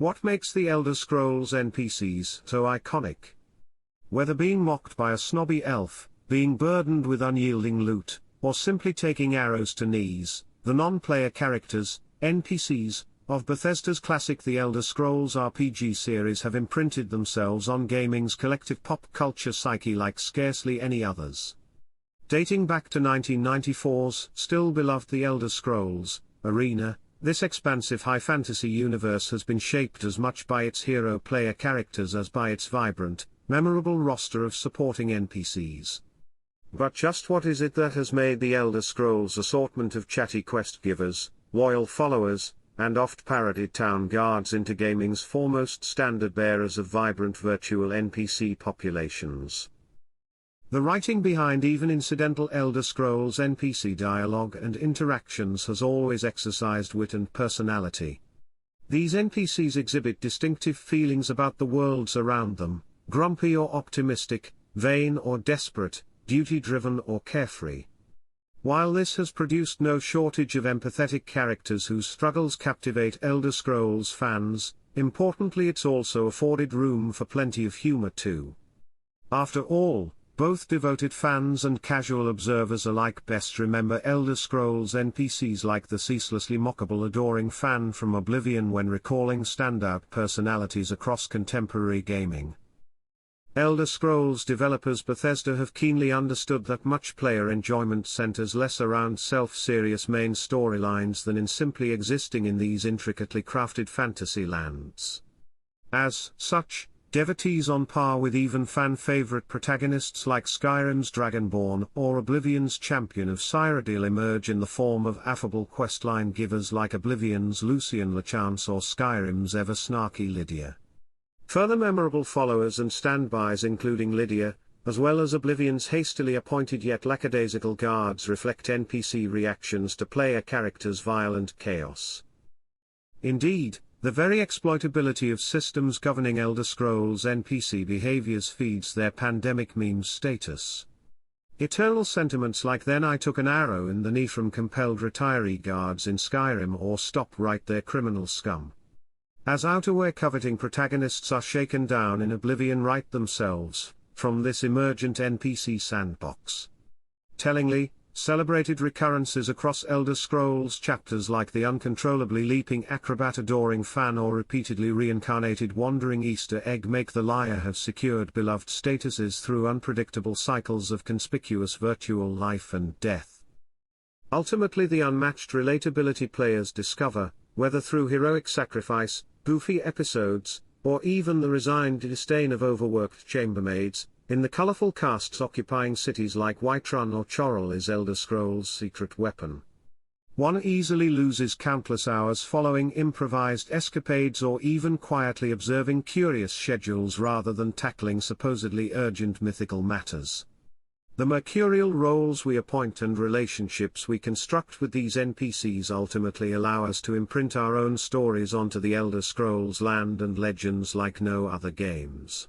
What makes the Elder Scrolls NPCs so iconic? Whether being mocked by a snobby elf, being burdened with unyielding loot, or simply taking arrows to knees, the non-player characters, NPCs, of Bethesda's classic The Elder Scrolls RPG series have imprinted themselves on gaming's collective pop culture psyche like scarcely any others. Dating back to 1994's still-beloved The Elder Scrolls Arena, this expansive high-fantasy universe has been shaped as much by its hero player characters as by its vibrant, memorable roster of supporting NPCs. But just what is it that has made The Elder Scrolls' assortment of chatty quest-givers, loyal followers, and oft-parodied town guards into gaming's foremost standard-bearers of vibrant virtual NPC populations? The writing behind even incidental Elder Scrolls NPC dialogue and interactions has always exercised wit and personality. These NPCs exhibit distinctive feelings about the worlds around them, grumpy or optimistic, vain or desperate, duty-driven or carefree. While this has produced no shortage of empathetic characters whose struggles captivate Elder Scrolls fans, importantly it's also afforded room for plenty of humor too. After all, both devoted fans and casual observers alike best remember Elder Scrolls NPCs like the ceaselessly mockable adoring fan from Oblivion when recalling standout personalities across contemporary gaming. Elder Scrolls developers Bethesda have keenly understood that much player enjoyment centers less around self-serious main storylines than in simply existing in these intricately crafted fantasy lands. As such, devotees on par with even fan-favorite protagonists like Skyrim's Dragonborn or Oblivion's Champion of Cyrodiil emerge in the form of affable questline givers like Oblivion's Lucian LeChance or Skyrim's ever-snarky Lydia. Further memorable followers and standbys including Lydia, as well as Oblivion's hastily appointed yet lackadaisical guards reflect NPC reactions to player characters' violent chaos. Indeed, the very exploitability of systems governing Elder Scrolls NPC behaviors feeds their pandemic meme status. Eternal sentiments like "then I took an arrow in the knee" from compelled retiree guards in Skyrim or "stop right there criminal scum." As outerwear coveting protagonists are shaken down in Oblivion right themselves, from this emergent NPC sandbox. Tellingly, celebrated recurrences across Elder Scrolls chapters like the uncontrollably leaping acrobat adoring fan or repeatedly reincarnated wandering Easter egg make the liar have secured beloved statuses through unpredictable cycles of conspicuous virtual life and death. Ultimately, the unmatched relatability players discover, whether through heroic sacrifice, goofy episodes, or even the resigned disdain of overworked chambermaids, in the colorful casts occupying cities like Whiterun or Chorrol is Elder Scrolls' secret weapon. One easily loses countless hours following improvised escapades or even quietly observing curious schedules rather than tackling supposedly urgent mythical matters. The mercurial roles we appoint and relationships we construct with these NPCs ultimately allow us to imprint our own stories onto the Elder Scrolls land and legends like no other games.